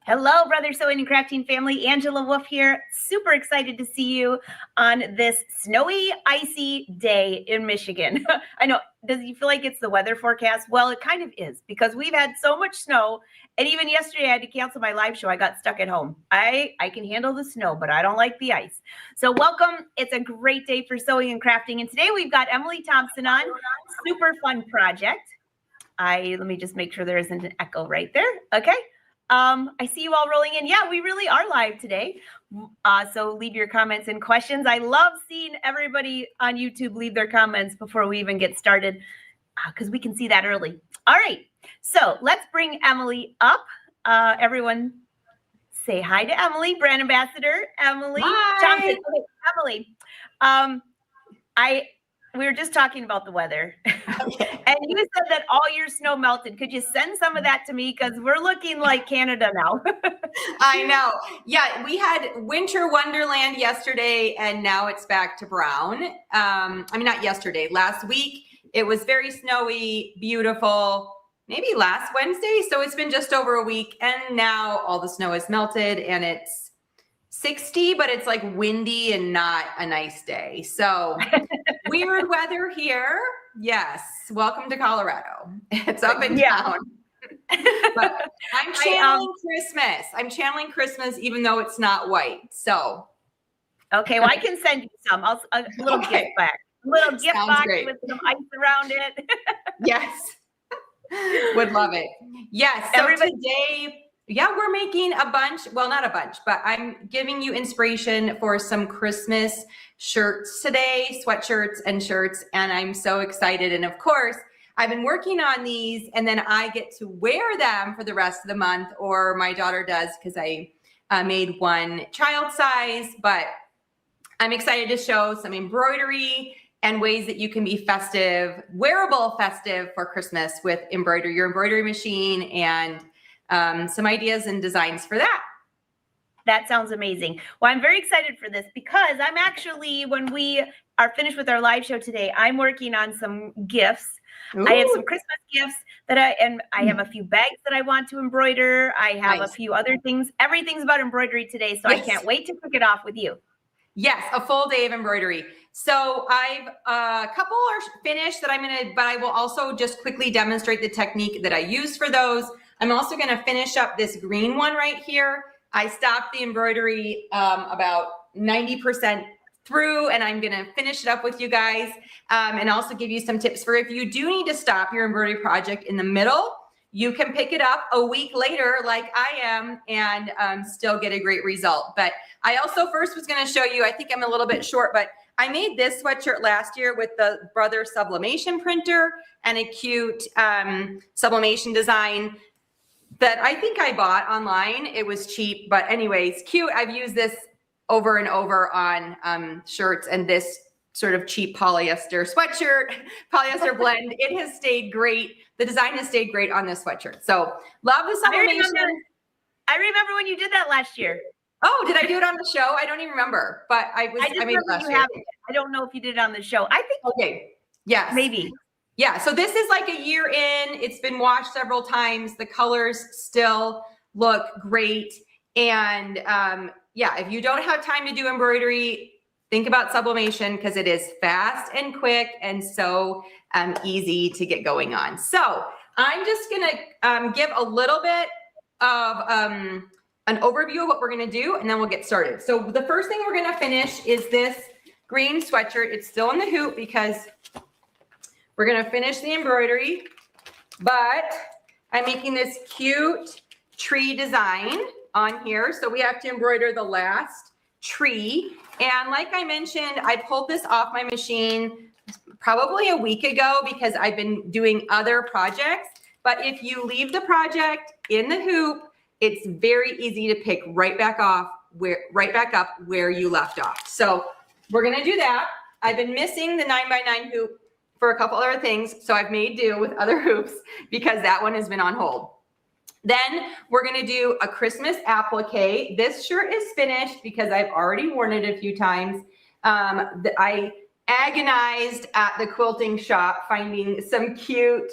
Hello, Brother Sewing and Crafting family. Angela Wolf here. Super excited to see you on this snowy, icy day in Michigan. I know, does you feel like it's the weather forecast? Well, it kind of is because we've had so much snow. And even yesterday, I had to cancel my live show. I got stuck at home. I can handle the snow, but I don't like the ice. So welcome. It's a great day for sewing and crafting. And today we've got Emily Thompson on. Super fun project. Let me just make sure there isn't an echo right there. Okay. I see you all rolling in. Yeah, we really are live today. So leave your comments and questions. I love seeing everybody on YouTube leave their comments before we even get started because we can see that early. All right. So let's bring Emily up. Everyone say hi to Emily, brand ambassador, Emily Thompson. Okay, Emily, we were just talking about the weather. Okay. And you said that all your snow melted. Could you send some of that to me? Because we're looking like Canada now. I know. Yeah, we had winter wonderland yesterday, and now it's back to brown. Not yesterday, last week. It was very snowy, beautiful, maybe last Wednesday. So it's been just over a week, and now all the snow is melted, and it's 60, but it's like windy and not a nice day. So weird weather here. Yes. Welcome to Colorado. It's up and down. But I'm channeling Christmas. I'm channeling Christmas, even though it's not white. So. Okay. Well, I can send you some. A little gift back. A little gift box with some ice around it. Yes. Would love it. Yes. So today, we're making a bunch. Well, not a bunch, but I'm giving you inspiration for some Christmas shirts today, sweatshirts and shirts. And I'm so excited. And of course, I've been working on these and then I get to wear them for the rest of the month, or my daughter does because I made one child size, but I'm excited to show some embroidery and ways that you can be festive, wearable festive for Christmas with Embroider, your embroidery machine, and some ideas and designs for that. That sounds amazing. Well, I'm very excited for this because I'm actually, when we are finished with our live show today, I'm working on some gifts. Ooh. I have some Christmas gifts that I have a few bags that I want to embroider. I have a few other things. Everything's about embroidery today, so I can't wait to kick it off with you. Yes, a full day of embroidery. So I've a couple are finished that but I will also just quickly demonstrate the technique that I use for those. I'm also going to finish up this green one right here. I stopped the embroidery about 90% through, and I'm going to finish it up with you guys and also give you some tips for if you do need to stop your embroidery project in the middle, you can pick it up a week later like I am and still get a great result. But I also first was going to show you, I think I'm a little bit short, but I made this sweatshirt last year with the Brother sublimation printer and a cute sublimation design that I think I bought online. It was cheap, but anyways, cute. I've used this over and over on shirts, and this sort of cheap polyester sweatshirt, polyester blend. It has stayed great. The design has stayed great on this sweatshirt. So love the sublimation. I remember when you did that last year. Oh, did I do it on the show? I don't even remember, but I made it last year. I don't know if you did it on the show. I think. Okay. Yes. Maybe. Yeah, so this is like a year in. It's been washed several times. The colors still look great. And if you don't have time to do embroidery, think about sublimation because it is fast and quick and so easy to get going on. So I'm just gonna give a little bit of an overview of what we're gonna do, and then we'll get started. So the first thing we're gonna finish is this green sweatshirt. It's still in the hoop because we're going to finish the embroidery, but I'm making this cute tree design on here. So we have to embroider the last tree. And like I mentioned, I pulled this off my machine probably a week ago because I've been doing other projects. But if you leave the project in the hoop, it's very easy to pick right back up where you left off. So we're going to do that. I've been missing the 9x9 hoop for a couple other things. So I've made do with other hoops because that one has been on hold. Then we're going to do a Christmas applique. This shirt is finished because I've already worn it a few times. I agonized at the quilting shop finding some cute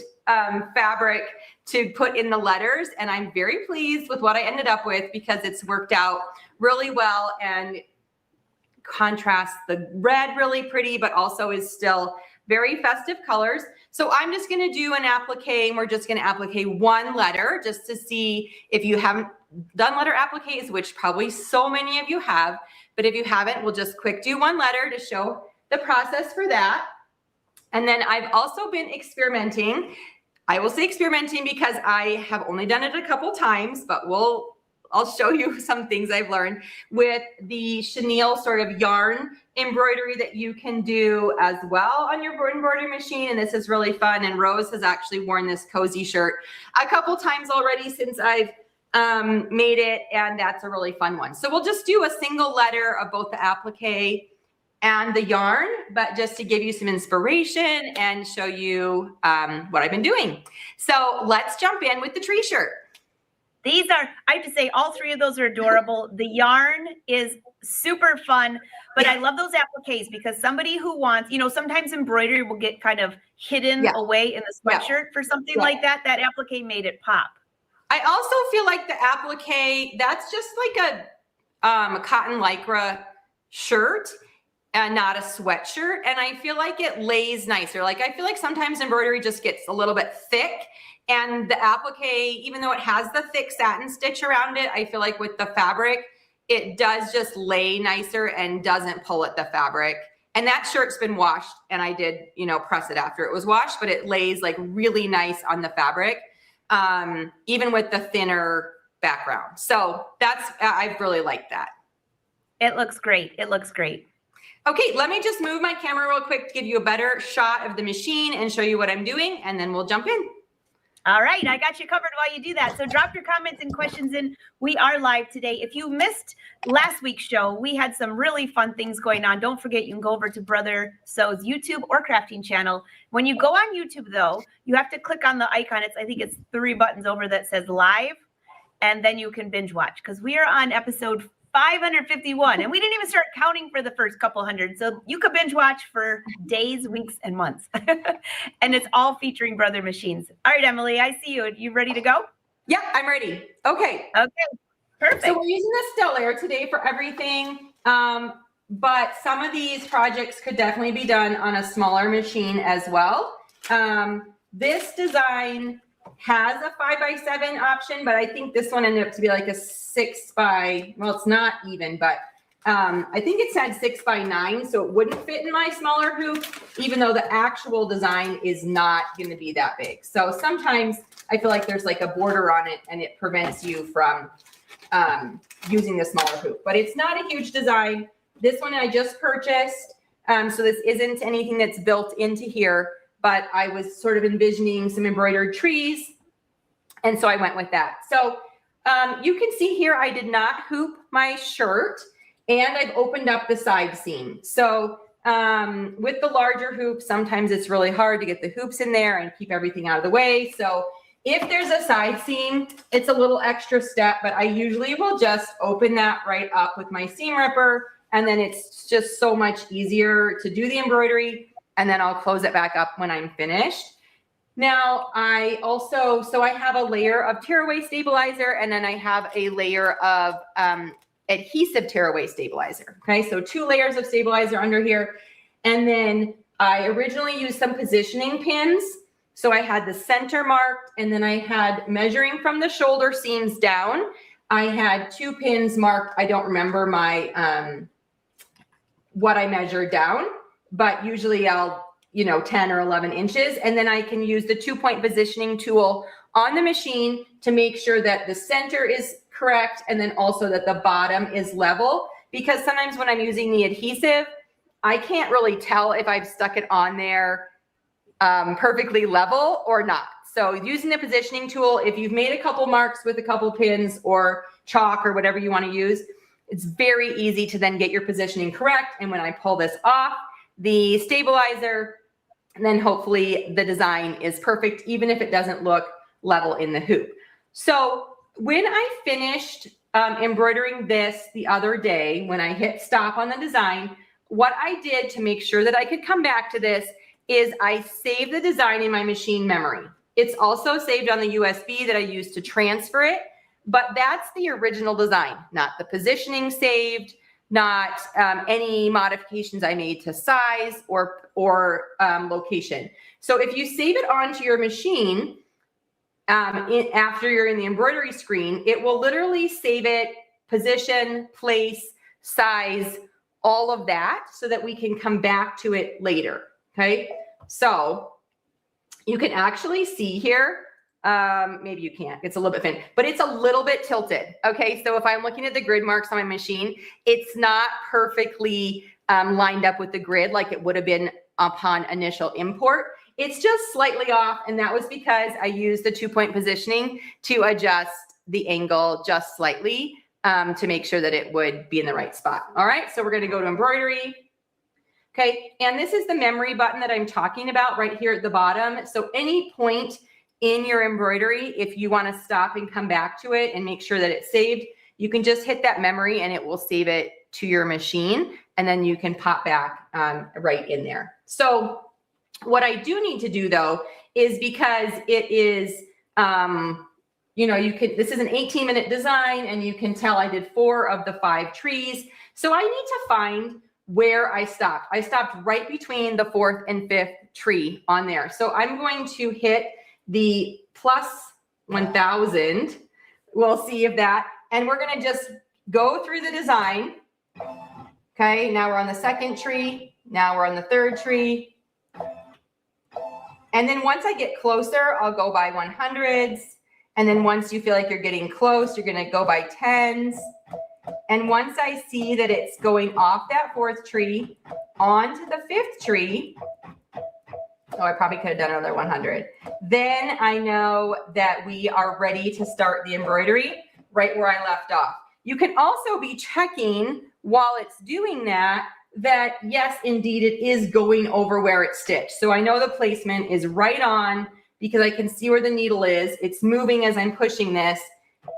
fabric to put in the letters, and I'm very pleased with what I ended up with because it's worked out really well and contrasts the red really pretty, but also is still very festive colors. So I'm just going to do an applique, and we're just going to applique one letter just to see if you haven't done letter appliques, which probably so many of you have, but if you haven't, we'll just quick do one letter to show the process for that. And then I've also been experimenting. I will say experimenting because I have only done it a couple times, but I'll show you some things I've learned with the chenille sort of yarn embroidery that you can do as well on your embroidery machine. And this is really fun. And Rose has actually worn this cozy shirt a couple times already since I've made it. And that's a really fun one. So we'll just do a single letter of both the applique and the yarn, but just to give you some inspiration and show you what I've been doing. So let's jump in with the tree shirt. These are, I have to say, all three of those are adorable. The yarn is super fun, but I love those appliques because somebody who wants, you know, sometimes embroidery will get kind of hidden away in the sweatshirt for something like that. That applique made it pop. I also feel like the applique, that's just like a cotton lycra shirt and not a sweatshirt. And I feel like it lays nicer. Like I feel like sometimes embroidery just gets a little bit thick, and the applique, even though it has the thick satin stitch around it, I feel like with the fabric, it does just lay nicer and doesn't pull at the fabric. And that shirt's been washed, and I did, you know, press it after it was washed, but it lays like really nice on the fabric, even with the thinner background. So that's, I really like that. It looks great. It looks great. Okay, let me just move my camera real quick to give you a better shot of the machine and show you what I'm doing, and then we'll jump in. All right, I got you covered while you do that. So drop your comments and questions in. We are live today. If you missed last week's show, we had some really fun things going on. Don't forget, you can go over to Brother Sew's YouTube or crafting channel. When you go on YouTube, though, you have to click on the icon. I think it's 3 buttons over that says live, and then you can binge watch because we are on episode 551, and we didn't even start counting for the first couple hundred. So you could binge watch for days, weeks, and months. And it's all featuring Brother machines. All right, Emily, I see you. You ready to go? Yeah, I'm ready. Okay. Okay, perfect. So we're using the still layer today for everything. But some of these projects could definitely be done on a smaller machine as well. This design has a 5x7 option, but I think this one ended up to be like a 6x, well, it's not even, but I think it said 6x9, so it wouldn't fit in my smaller hoop, even though the actual design is not going to be that big. So sometimes I feel like there's like a border on it and it prevents you from using the smaller hoop, but it's not a huge design. This one I just purchased, so this isn't anything that's built into here, but I was sort of envisioning some embroidered trees, and so I went with that. So you can see here I did not hoop my shirt, and I've opened up the side seam. So with the larger hoops, sometimes it's really hard to get the hoops in there and keep everything out of the way. So if there's a side seam, it's a little extra step, but I usually will just open that right up with my seam ripper, and then it's just so much easier to do the embroidery, and then I'll close it back up when I'm finished. Now I also, so I have a layer of tearaway stabilizer, and then I have a layer of adhesive tearaway stabilizer. Okay, so 2 layers of stabilizer under here. And then I originally used some positioning pins. So I had the center marked, and then I had measuring from the shoulder seams down. I had 2 pins marked. I don't remember my, what I measured down, but usually I'll, 10 or 11 inches. And then I can use the 2-point positioning tool on the machine to make sure that the center is correct, and then also that the bottom is level, because sometimes when I'm using the adhesive, I can't really tell if I've stuck it on there perfectly level or not. So using the positioning tool, if you've made a couple marks with a couple pins or chalk or whatever you want to use, it's very easy to then get your positioning correct. And when I pull this off the stabilizer, then hopefully the design is perfect, even if it doesn't look level in the hoop. So when I finished embroidering this the other day, when I hit stop on the design, what I did to make sure that I could come back to this is I saved the design in my machine memory. It's also saved on the USB that I used to transfer it, but that's the original design, not the positioning saved, not any modifications I made to size or location. So if you save it onto your machine, after you're in the embroidery screen, it will literally save it, position, place, size, all of that, so that we can come back to it later, okay? So you can actually see here, maybe you can't, it's a little bit thin, but it's a little bit tilted, okay? So if I'm looking at the grid marks on my machine, it's not perfectly lined up with the grid like it would have been upon initial import. It's just slightly off, and that was because I used the 2-point positioning to adjust the angle just slightly to make sure that it would be in the right spot. All right, so we're gonna go to embroidery. Okay, and this is the memory button that I'm talking about right here at the bottom. So any point in your embroidery, if you wanna stop and come back to it and make sure that it's saved, you can just hit that memory and it will save it to your machine, and then you can pop back right in there. So what I do need to do though, is because it is, you know, this is an 18-minute design, and you can tell I did 4 of the 5 trees. So I need to find where I stopped. I stopped right between the 4th and 5th tree on there. So I'm going to hit the plus 1000. We'll see if that, and we're gonna just go through the design. Okay, now we're on the 2nd tree. Now we're on the 3rd tree. And then once I get closer, I'll go by 100s. And then once you feel like you're getting close, you're gonna go by 10s. And once I see that it's going off that 4th tree onto the 5th tree, oh, I probably could have done another 100. Then I know that we are ready to start the embroidery right where I left off. You can also be checking while it's doing that yes, indeed, it is going over where it's stitched. So I know the placement is right on because I can see where the needle is. It's moving as I'm pushing this,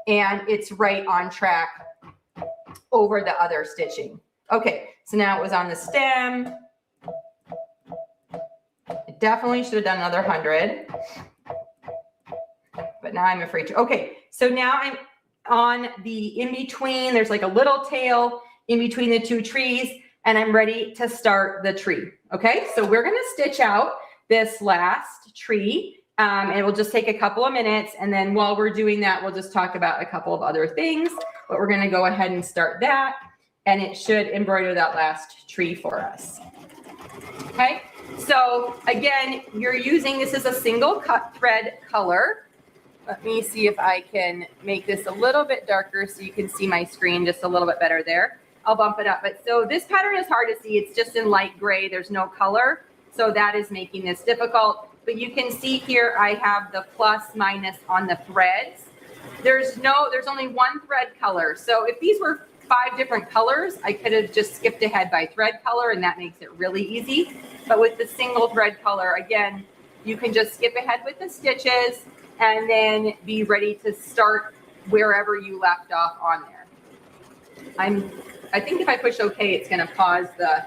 and it's right on track over the other stitching. Okay, so now it was on the stem. I definitely should have done another 100, but now I'm afraid to. Okay, so now I'm on the in-between. There's like a little tail in between the 2 trees, and I'm ready to start the tree. Okay, so we're gonna stitch out this last tree. It will just take a couple of minutes, and then while we're doing that, we'll just talk about a couple of other things, but we're gonna go ahead and start that, and it should embroider that last tree for us. Okay, so again, you're using, this is a single cut thread color. Let me see if I can make this a little bit darker so you can see my screen just a little bit better there. I'll bump it up, but so this pattern is hard to see. It's just in light gray, there's no color. So that is making this difficult. But you can see here, I have the plus minus on the threads. There's only 1 thread color. So if these were 5 different colors, I could have just skipped ahead by thread color, and that makes it really easy. But with the single thread color, again, you can just skip ahead with the stitches and then be ready to start wherever you left off on there. I think if I push OK, it's going to pause the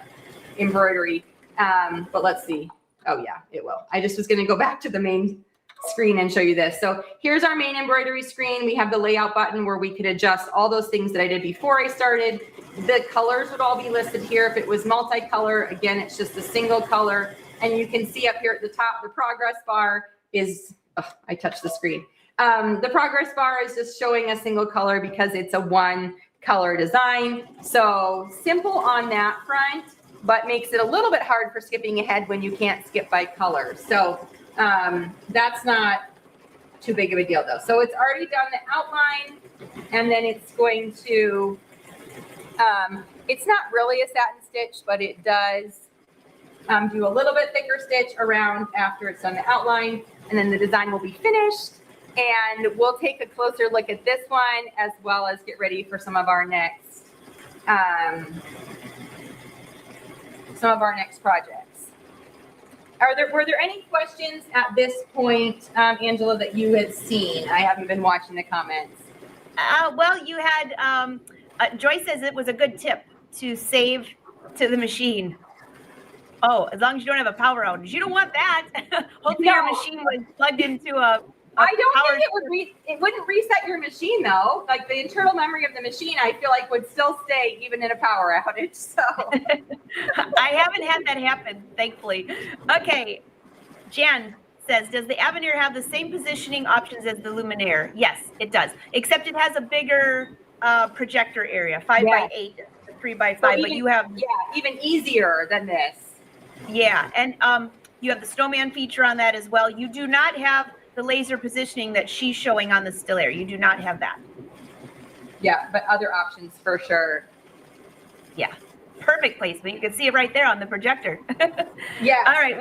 embroidery, but let's see. Oh yeah, it will. I just was going to go back to the main screen and show you this. So here's our main embroidery screen. We have the layout button where we could adjust all those things that I did before I started. The colors would all be listed here. If it was multicolor, again, it's just a single color. And you can see up here at the top, the progress bar is, oh, I touched the screen. The progress bar is just showing a single color because it's a 1 color design. So simple on that front, but makes it a little bit hard for skipping ahead when you can't skip by color. So that's not too big of a deal though. So it's already done the outline, and then it's going to, it's not really a satin stitch, but it does do a little bit thicker stitch around after it's done the outline, and then the design will be finished. And we'll take a closer look at this one, as well as get ready for some of our next projects. Were there any questions at this point, Angela, that you had seen? I haven't been watching the comments. Well, you had, Joyce says it was a good tip to save to the machine. Oh, as long as you don't have a power outage. You don't want that. Hopefully your machine was plugged into a I don't think it wouldn't reset your machine though. Like the internal memory of the machine, I feel like would still stay even in a power outage. So I haven't had that happen, thankfully. Okay, Jan says, does the Avenir have the same positioning options as the Luminaire? Yes, it does, except it has a bigger projector area, 5x8, 3x5, but you have even easier than this. Yeah, and you have the snowman feature on that as well. You do not have the laser positioning that she's showing on the Still Air. You do not have that. Yeah, but other options for sure. Yeah, perfect placement. You can see it right there on the projector. Yeah. All right.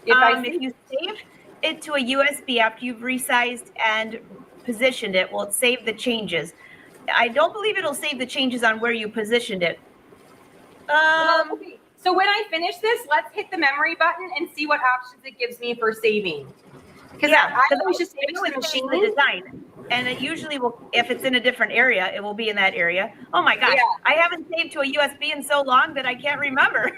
If you save it to a USB after you've resized and positioned it, will it save the changes? I don't believe it'll save the changes on where you positioned it. Okay. So when I finish this, let's hit the memory button and see what options it gives me for saving. Because I always just save it to the machine. The design, and it usually will, if it's in a different area, it will be in that area. Oh my gosh, I haven't saved to a USB in so long that I can't remember.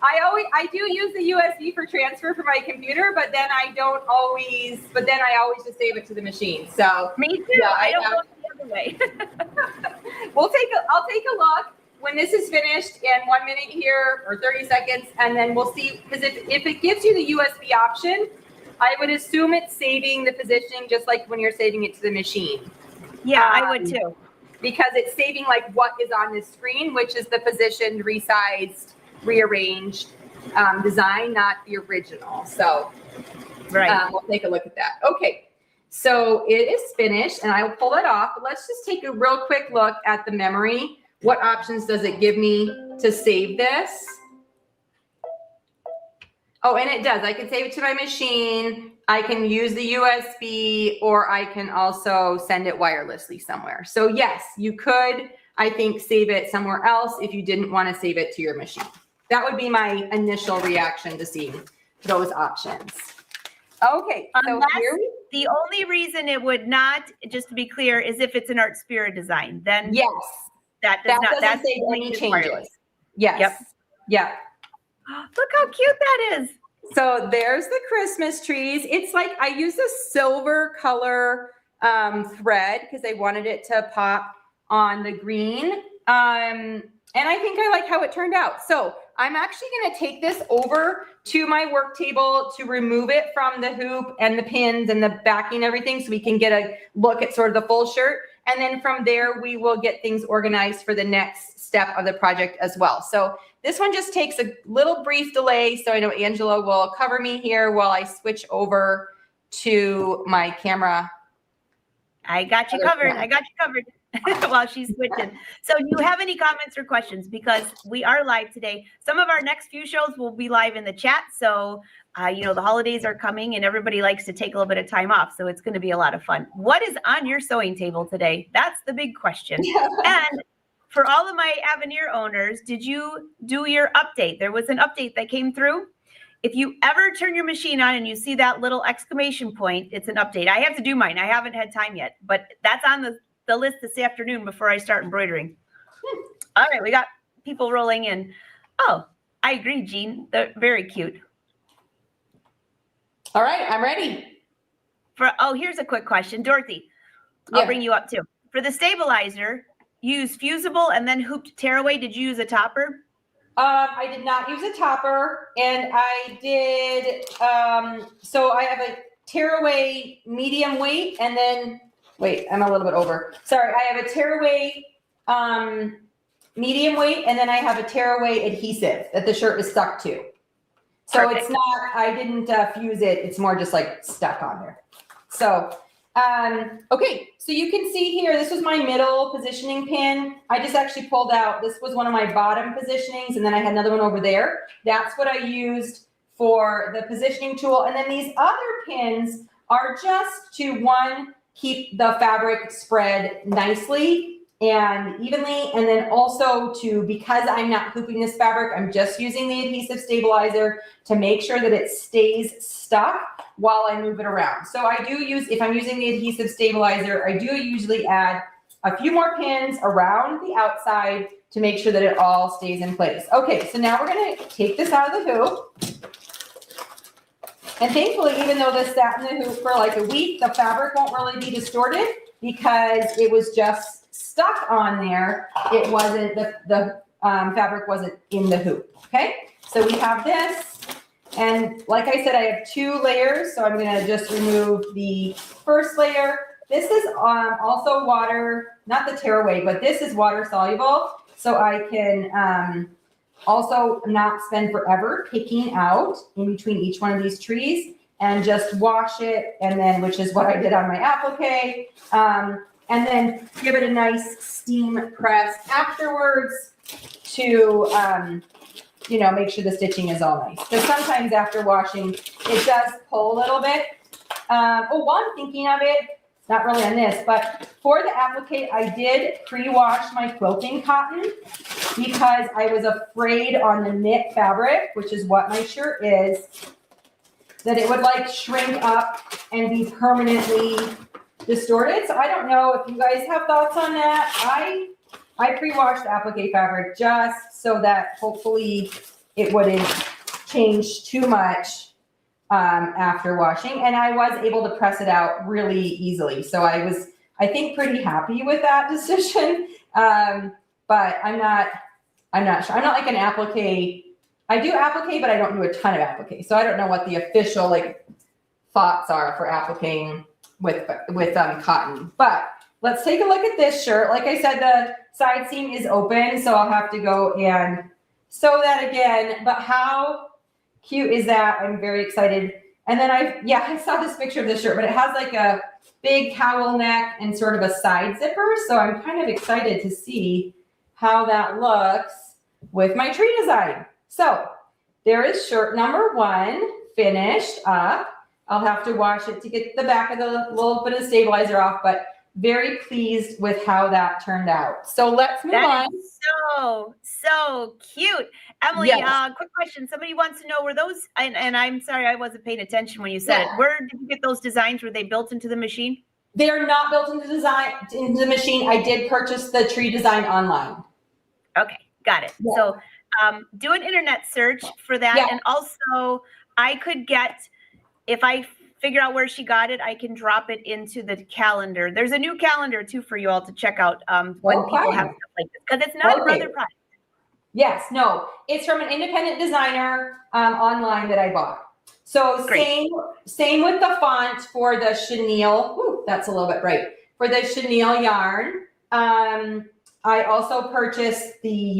I do use the USB for transfer for my computer, but then I always just save it to the machine. So me too. Yeah, I don't go the other way. I'll take a look when this is finished in 1 minute here or 30 seconds, and then we'll see, because if it gives you the USB option, I would assume it's saving the positioning just like when you're saving it to the machine. Yeah, I would too. Because it's saving like what is on the screen, which is the positioned, resized, rearranged design, not the original. So we'll take a look at that. Okay, so it is finished, and I will pull it off. But let's just take a real quick look at the memory. What options does it give me to save this? Oh, and it does. I can save it to my machine. I can use the USB, or I can also send it wirelessly somewhere. So yes, you could, I think, save it somewhere else if you didn't want to save it to your machine. That would be my initial reaction to seeing those options. Okay, so the only reason it would not, just to be clear, is if it's an Art Spirit design. Then yes. That doesn't save any changes. Wireless. Yes. Yep. Yeah. Look how cute that is. So there's the Christmas trees. It's like I used a silver color thread because I wanted it to pop on the green. And I think I like how it turned out. So I'm actually going to take this over to my work table to remove it from the hoop and the pins and the backing and everything, so we can get a look at sort of the full shirt. And then from there, we will get things organized for the next step of the project as well. So this one just takes a little brief delay. So I know Angela will cover me here while I switch over to my camera. I got you covered. I got you covered while she's switching. So do you have any comments or questions? Because we are live today. Some of our next few shows will be live in the chat. So the holidays are coming and everybody likes to take a little bit of time off. So it's going to be a lot of fun. What is on your sewing table today? That's the big question. And for all of my Avenir owners, did you do your update? There was an update that came through. If you ever turn your machine on and you see that little exclamation point, it's an update. I have to do mine. I haven't had time yet, but that's on the list this afternoon before I start embroidering. All right, we got people rolling in. Oh, I agree, Jean. They're very cute. All right, I'm ready. Here's a quick question. Dorothy, I'll bring you up too. For the stabilizer, use fusible and then hooped tearaway. Did you use a topper? I did not use a topper, and I did, so I have a tearaway medium weight, and then, wait, I'm a little bit over. Sorry, I have a tearaway medium weight, and then I have a tearaway adhesive that the shirt is stuck to. So Perfect. It's not, I didn't fuse it. It's more just like stuck on there. So, okay. So you can see here, this was my middle positioning pin. I just actually pulled out, this was one of my bottom positionings. And then I had another one over there. That's what I used for the positioning tool. And then these other pins are just to, one, keep the fabric spread nicely and evenly, and then also because I'm not hooping this fabric, I'm just using the adhesive stabilizer to make sure that it stays stuck while I move it around. So I do use, if I'm using the adhesive stabilizer, I do usually add a few more pins around the outside to make sure that it all stays in place. Okay, so now we're gonna take this out of the hoop. And thankfully, even though this sat in the hoop for like a week, the fabric won't really be distorted because it was just stuck on there. It wasn't, the fabric wasn't in the hoop, okay? So we have this, and like I said, I have 2 layers, so I'm gonna just remove the first layer. This is also water, not the tearaway, but this is water soluble, so I can also not spend forever picking out in between each one of these trees and just wash it, and then, which is what I did on my applique, and then give it a nice steam press afterwards to, you know, make sure the stitching is all nice. Because sometimes after washing, it does pull a little bit. While I'm thinking of it, not really on this, but for the applique, I did pre-wash my quilting cotton because I was afraid on the knit fabric, which is what my shirt is, that it would like shrink up and be permanently distorted. So I don't know if you guys have thoughts on that. I pre-washed applique fabric just so that hopefully it wouldn't change too much after washing, and I was able to press it out really easily. So I was, I think, pretty happy with that decision. But I'm not sure. I'm not like an applique. I do applique, but I don't do a ton of applique. So I don't know what the official like thoughts are for appliquing with cotton. But let's take a look at this shirt. Like I said, the side seam is open, so I'll have to go and sew that again. But how cute is that? I'm very excited. And then I saw this picture of this shirt, but it has like a big cowl neck and sort of a side zipper. So I'm kind of excited to see how that looks with my tree design. So there is shirt number 1 finished up. I'll have to wash it to get the back of the little bit of stabilizer off, but very pleased with how that turned out. So let's move on. So cute. Emily, Yes. Quick question. Somebody wants to know, were those, and I'm sorry, I wasn't paying attention when you said it. Where did you get those designs? Were they built into the machine? They are not built into the machine. I did purchase the tree design online. Okay, got it. Yeah. So do an internet search for that. Yeah. And also I could get, if I figure out where she got it, I can drop it into the calendar. There's a new calendar too for you all to check out when people have stuff like this, because it's not a brother product. Yes, no, it's from an independent designer online that I bought. So same with the font for the chenille. Ooh, that's a little bit bright. For the chenille yarn, I also purchased the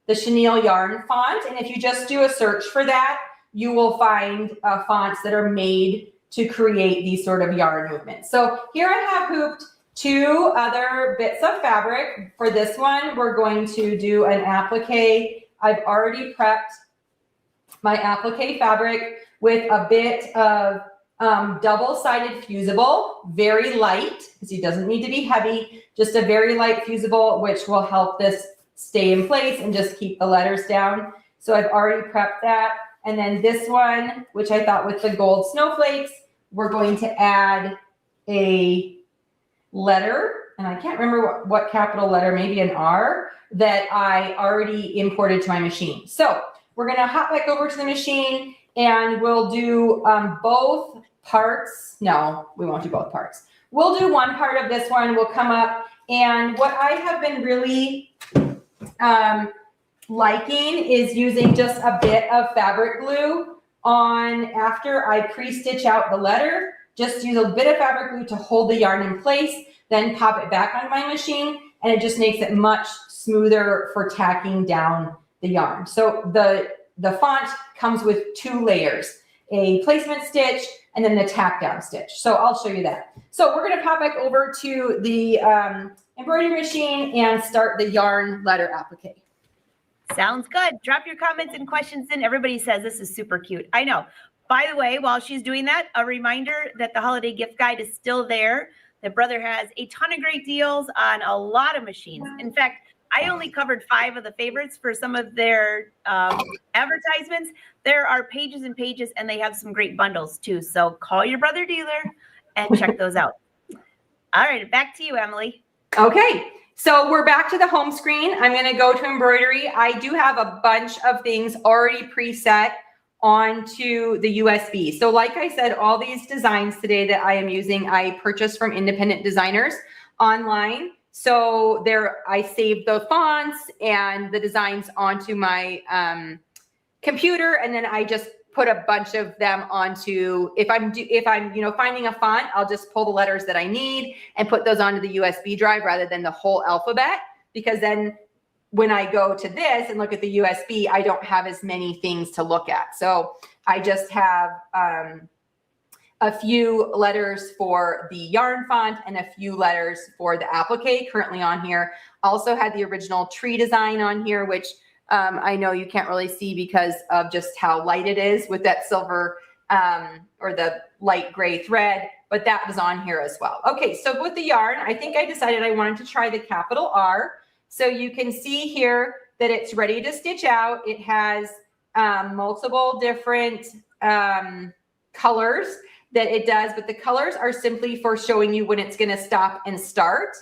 chenille yarn font. And if you just do a search for that, you will find fonts that are made to create these sort of yarn movements. So here I have hooped 2 other bits of fabric. For this one, we're going to do an applique. I've already prepped my applique fabric with a bit of double-sided fusible, very light, because it doesn't need to be heavy, just a very light fusible, which will help this stay in place and just keep the letters down. So I've already prepped that. And then this one, which I thought with the gold snowflakes, we're going to add a letter, and I can't remember what capital letter, maybe an R, that I already imported to my machine. So we're going to hop back over to the machine and we'll do both parts. No, we won't do both parts. We'll do one part of this one. We'll come up, and what I have been really liking is using just a bit of fabric glue on after I pre-stitch out the letter. Just use a bit of fabric glue to hold the yarn in place, then pop it back on my machine, and it just makes it much smoother for tacking down the yarn. So the font comes with 2 layers, a placement stitch and then the tack down stitch. So I'll show you that. So we're gonna pop back over to the embroidery machine and start the yarn letter applique. Sounds good. Drop your comments and questions in. Everybody says this is super cute. I know. By the way, while she's doing that, a reminder that the holiday gift guide is still there. The brother has a ton of great deals on a lot of machines. In fact, I only covered 5 of the favorites for some of their advertisements. There are pages and pages, and they have some great bundles too. So call your brother dealer and check those out. All right, back to you, Emily. Okay, so we're back to the home screen. I'm going to go to embroidery. I do have a bunch of things already preset onto the USB. So like I said, all these designs today that I am using, I purchased from independent designers online. So there, I saved the fonts and the designs onto my computer, and then I just put a bunch of them onto, if I'm finding a font, I'll just pull the letters that I need and put those onto the USB drive rather than the whole alphabet, because then when I go to this and look at the USB, I don't have as many things to look at. So I just have a few letters for the yarn font and a few letters for the applique currently on here. Also had the original tree design on here, which I know you can't really see because of just how light it is with that silver or the light gray thread, but that was on here as well. Okay, so with the yarn, I think I decided I wanted to try the capital R. So you can see here that it's ready to stitch out. It has multiple different colors that it does, but the colors are simply for showing you when it's going to stop and start.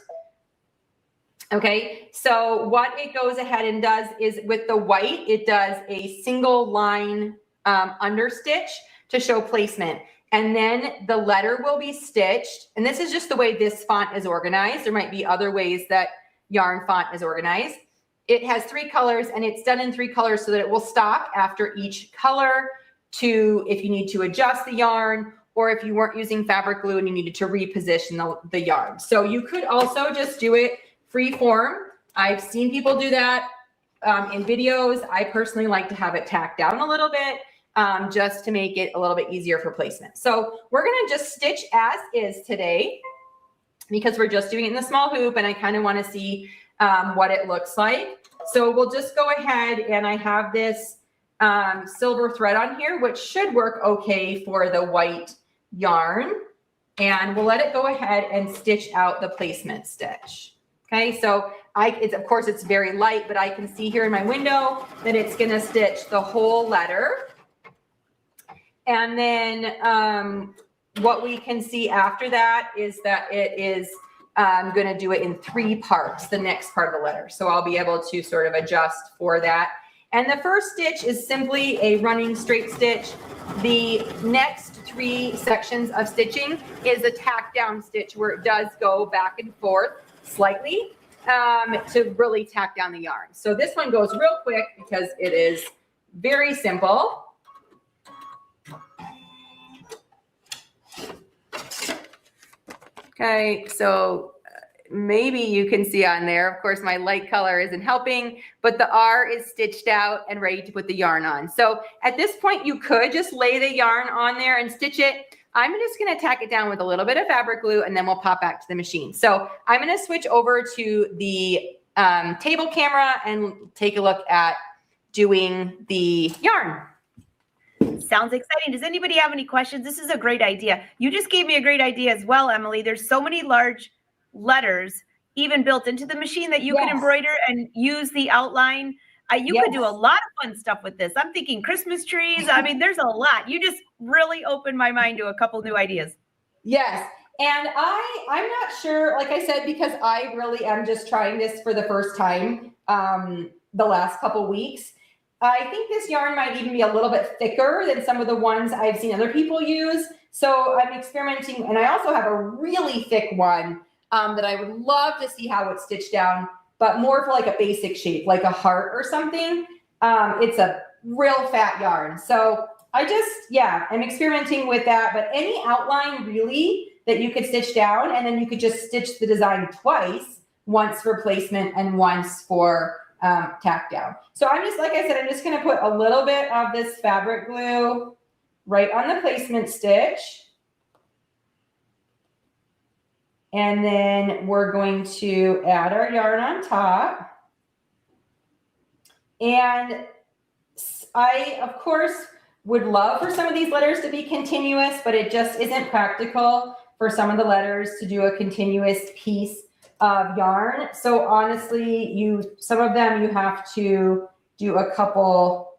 Okay, so what it goes ahead and does is with the white, it does a single line understitch to show placement. And then the letter will be stitched. And this is just the way this font is organized. There might be other ways that yarn font is organized. It has 3 colors and it's done in 3 colors so that it will stop after each color to, if you need to adjust the yarn, or if you weren't using fabric glue and you needed to reposition the yarn. So you could also just do it free form. I've seen people do that in videos. I personally like to have it tacked down a little bit just to make it a little bit easier for placement. So we're gonna just stitch as is today because we're just doing it in the small hoop and I kind of want to see what it looks like. So we'll just go ahead, and I have this silver thread on here, which should work okay for the white yarn. And we'll let it go ahead and stitch out the placement stitch. Okay, so of course it's very light, but I can see here in my window that it's going to stitch the whole letter. And then what we can see after that is that it is going to do it in 3 parts, the next part of the letter. So I'll be able to sort of adjust for that. And the first stitch is simply a running straight stitch. The next 3 sections of stitching is a tack down stitch where it does go back and forth slightly to really tack down the yarn. So this one goes real quick because it is very simple. Okay, so maybe you can see on there, of course, my light color isn't helping, but the R is stitched out and ready to put the yarn on. So at this point, you could just lay the yarn on there and stitch it. I'm just going to tack it down with a little bit of fabric glue, and then we'll pop back to the machine. So I'm going to switch over to the table camera and take a look at doing the yarn. Sounds exciting. Does anybody have any questions? This is a great idea. You just gave me a great idea as well, Emily. There's so many large letters even built into the machine that you can embroider and use the outline. You could do a lot of fun stuff with this. I'm thinking Christmas trees. I mean, there's a lot. You just really opened my mind to a couple new ideas. Yes. And I'm not sure, like I said, because I really am just trying this for the first time the last couple weeks. I think this yarn might even be a little bit thicker than some of the ones I've seen other people use. So I'm experimenting. And I also have a really thick one that I would love to see how it's stitched down, but more for like a basic shape, like a heart or something. It's a real fat yarn. So I'm experimenting with that, but any outline really that you could stitch down, and then you could just stitch the design twice, once for placement and once for tack down. So I'm just, like I said, I'm just going to put a little bit of this fabric glue right on the placement stitch. And then we're going to add our yarn on top. And I, of course, would love for some of these letters to be continuous, but it just isn't practical for some of the letters to do a continuous piece of yarn. So honestly, some of them you have to do a couple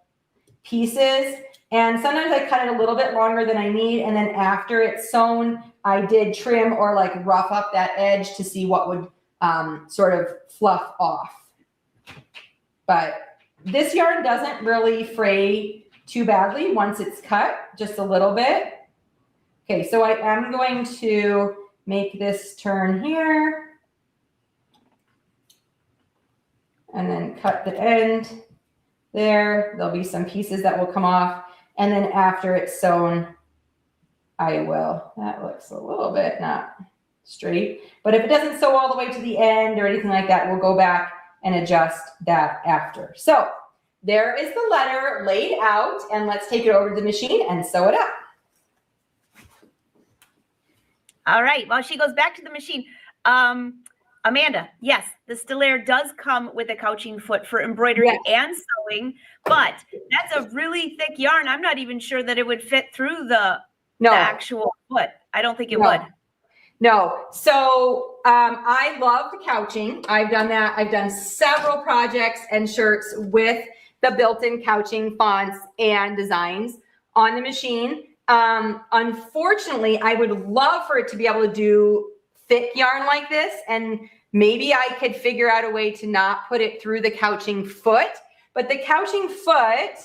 pieces. And sometimes I cut it a little bit longer than I need. And then after it's sewn, I did trim or like rough up that edge to see what would sort of fluff off. But this yarn doesn't really fray too badly once it's cut, just a little bit. Okay, so I am going to make this turn here and then cut the end there. There'll be some pieces that will come off. And then after it's sewn, I will, that looks a little bit not straight, but if it doesn't sew all the way to the end or anything like that, we'll go back and adjust that after. So there is the letter laid out, and let's take it over to the machine and sew it up. All right, while she goes back to the machine, Amanda, yes, the Stelaire does come with a couching foot for embroidery and sewing, but that's a really thick yarn. I'm not even sure that it would fit through the actual foot. I don't think it would. No. So I love the couching. I've done that. I've done several projects and shirts with the built-in couching fonts and designs on the machine. Unfortunately, I would love for it to be able to do thick yarn like this, and maybe I could figure out a way to not put it through the couching foot. But the couching foot,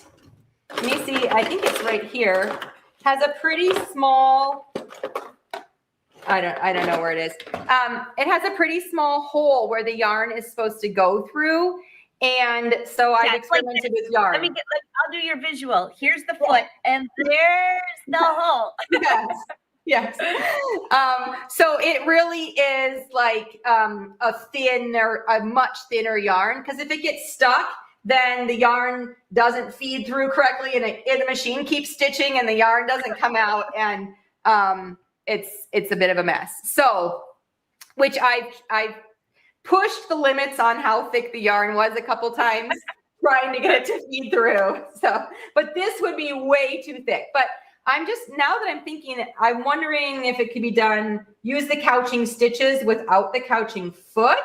let me see, I think it's right here, has a pretty small, I don't know where it is. It has a pretty small hole where the yarn is supposed to go through. And so I've experimented with yarn. I'll do your visual. Here's the foot, and there's the hole. Yes. So it really is like a much thinner yarn, because if it gets stuck, then the yarn doesn't feed through correctly, and the machine keeps stitching, and the yarn doesn't come out, and it's a bit of a mess. So, which I've pushed the limits on how thick the yarn was a couple times, trying to get it to feed through. So, but this would be way too thick. But I'm just, now that I'm thinking, I'm wondering if it could be done, use the couching stitches without the couching foot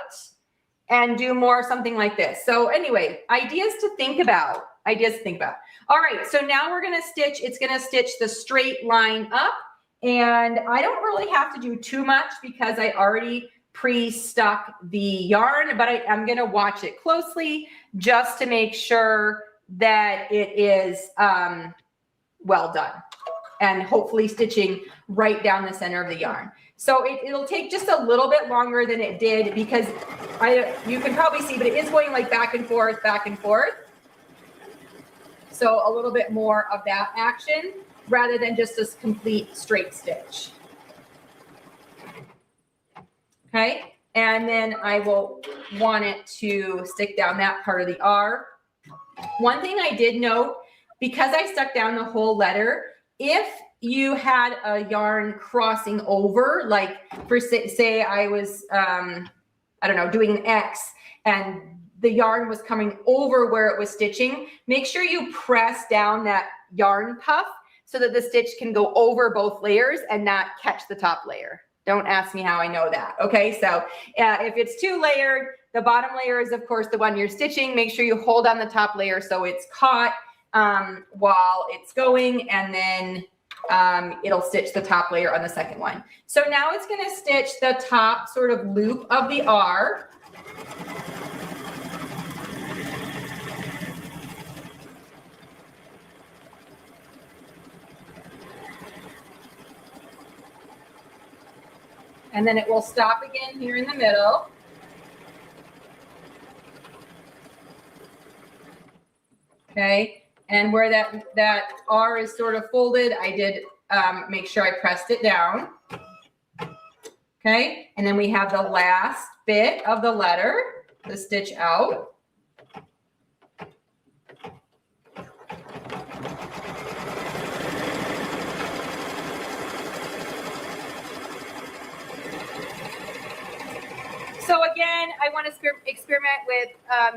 and do more something like this. So anyway, ideas to think about. All right, so now we're gonna stitch, it's gonna stitch the straight line up, and I don't really have to do too much because I already pre-stuck the yarn, but I'm gonna watch it closely just to make sure that it is well done, and hopefully stitching right down the center of the yarn. So it'll take just a little bit longer than it did, because you can probably see, but it is going like back and forth. So a little bit more of that action rather than just this complete straight stitch. Okay, and then I will want it to stick down that part of the R. One thing I did note, because I stuck down the whole letter, if you had a yarn crossing over, like for say I was, I don't know, doing an X, and the yarn was coming over where it was stitching, make sure you press down that yarn puff so that the stitch can go over both layers and not catch the top layer. Don't ask me how I know that. Okay, so if it's two layered, the bottom layer is of course the one you're stitching. Make sure you hold on the top layer so it's caught while it's going, and then it'll stitch the top layer on the second one. So now it's going to stitch the top sort of loop of the R. And then it will stop again here in the middle. Okay, and where that R is sort of folded, I did make sure I pressed it down. Okay, and then we have the last bit of the letter, the stitch out. So again, I want to experiment with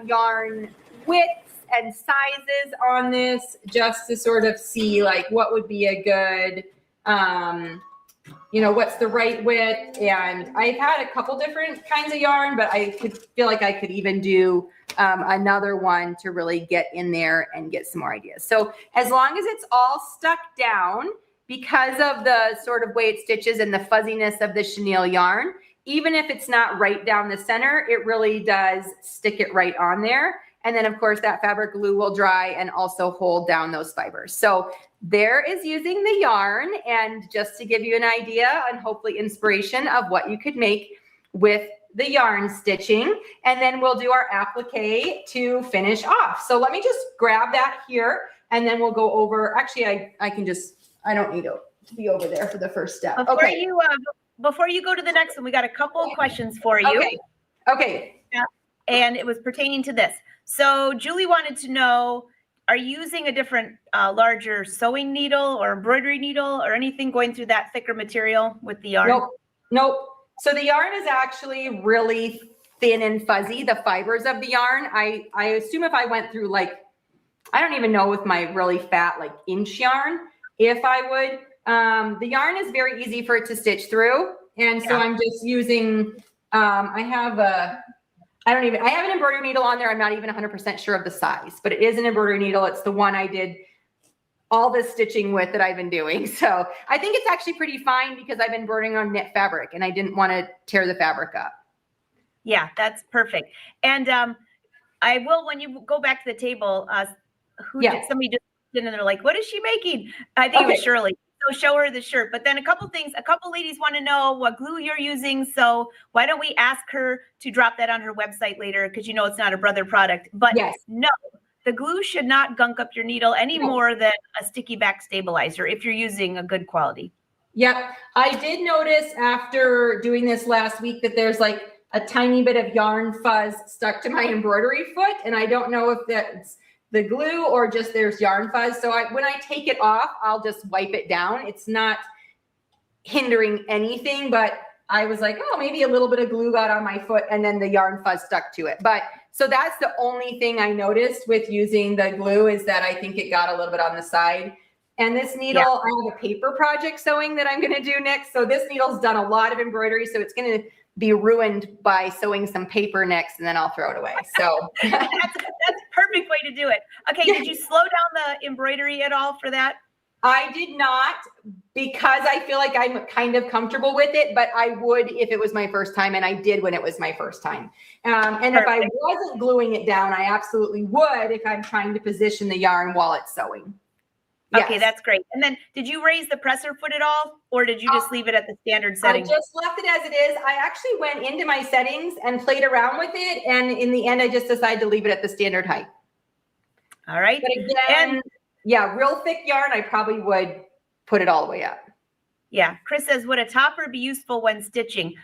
yarn widths and sizes on this, just to sort of see like what would be a good, what's the right width. And I've had a couple different kinds of yarn, but I feel like I could even do another one to really get in there and get some more ideas. So as long as it's all stuck down, because of the sort of way it stitches and the fuzziness of the chenille yarn, even if it's not right down the center, it really does stick it right on there. And then of course that fabric glue will dry and also hold down those fibers. So there is using the yarn, and just to give you an idea and hopefully inspiration of what you could make with the yarn stitching. And then we'll do our applique to finish off. So let me just grab that here, and then we'll go over, actually I don't need to be over there for the first step. Before you go to the next one, we got a couple of questions for you. Okay. Yeah, and it was pertaining to this. So Julie wanted to know, are you using a different larger sewing needle or embroidery needle or anything going through that thicker material with the yarn? Nope. So the yarn is actually really thin and fuzzy, the fibers of the yarn. I assume if I went through like, I don't even know with my really fat like inch yarn, if I would, the yarn is very easy for it to stitch through. And so I'm just using, I have an embroidery needle on there. I'm not even 100% sure of the size, but it is an embroidery needle. It's the one I did all this stitching with that I've been doing. So I think it's actually pretty fine because I've been embroidering on knit fabric and I didn't want to tear the fabric up. Yeah, that's perfect. And I will, when you go back to the table, somebody just did, and they're like, what is she making? I think it was Shirley. So show her the shirt. But then a couple ladies want to know what glue you're using. So why don't we ask her to drop that on her website later? Because you know it's not a brother product. But no, the glue should not gunk up your needle any more than a sticky back stabilizer if you're using a good quality. Yep. I did notice after doing this last week that there's like a tiny bit of yarn fuzz stuck to my embroidery foot. And I don't know if that's the glue or just there's yarn fuzz. So when I take it off, I'll just wipe it down. It's not hindering anything, but I was like, oh, maybe a little bit of glue got on my foot and then the yarn fuzz stuck to it. But so that's the only thing I noticed with using the glue, is that I think it got a little bit on the side. And this needle, I have a paper project sewing that I'm going to do next. So this needle's done a lot of embroidery. So it's going to be ruined by sewing some paper next, and then I'll throw it away. So that's a perfect way to do it. Okay. Did you slow down the embroidery at all for that? I did not, because I feel like I'm kind of comfortable with it, but I would if it was my first time, and I did when it was my first time. And if I wasn't gluing it down, I absolutely would if I'm trying to position the yarn while it's sewing. Okay, that's great. And then did you raise the presser foot at all, or did you just leave it at the standard setting? I just left it as it is. I actually went into my settings and played around with it. And in the end, I just decided to leave it at the standard height. All right. But again, real thick yarn, I probably would put it all the way up. Yeah. Chris says, would a topper be useful when stitching?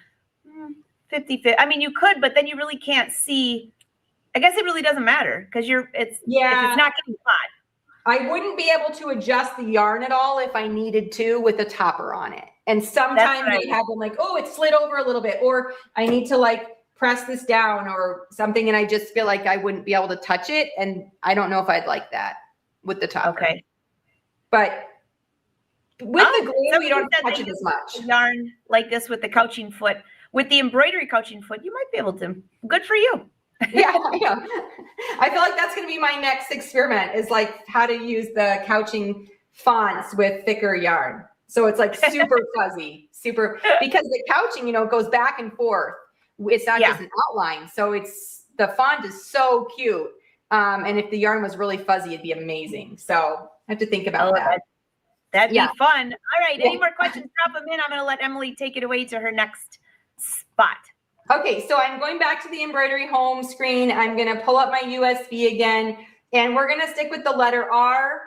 50-50. I mean, you could, but then you really can't see. I guess it really doesn't matter because it's not getting hot. I wouldn't be able to adjust the yarn at all if I needed to with a topper on it. And sometimes I have them like, oh, it slid over a little bit, or I need to like press this down or something. And I just feel like I wouldn't be able to touch it. And I don't know if I'd like that with the topper. Okay. But with the glue, you don't touch it as much. Yarn like this with the couching foot, with the embroidery couching foot, you might be able to. Good for you. Yeah. I feel like that's going to be my next experiment, is like how to use the couching fonts with thicker yarn. So it's like super fuzzy, because the couching, goes back and forth. It's not just an outline. So the font is so cute. And if the yarn was really fuzzy, it'd be amazing. So I have to think about that. That'd be fun. All right. Any more questions? Drop them in. I'm going to let Emily take it away to her next spot. Okay, so I'm going back to the embroidery home screen. I'm going to pull up my USB again, and we're going to stick with the letter R.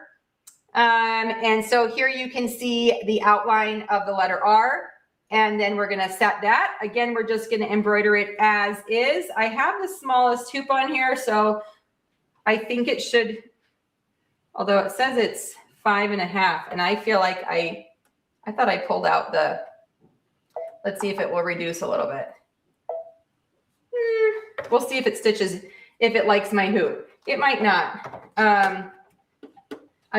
And so here you can see the outline of the letter R, and then we're going to set that. Again, we're just going to embroider it as is. I have the smallest hoop on here, so I think it should, although it says it's 5.5, and I feel like I thought I pulled out let's see if it will reduce a little bit. We'll see if it stitches, if it likes my hoop. It might not. I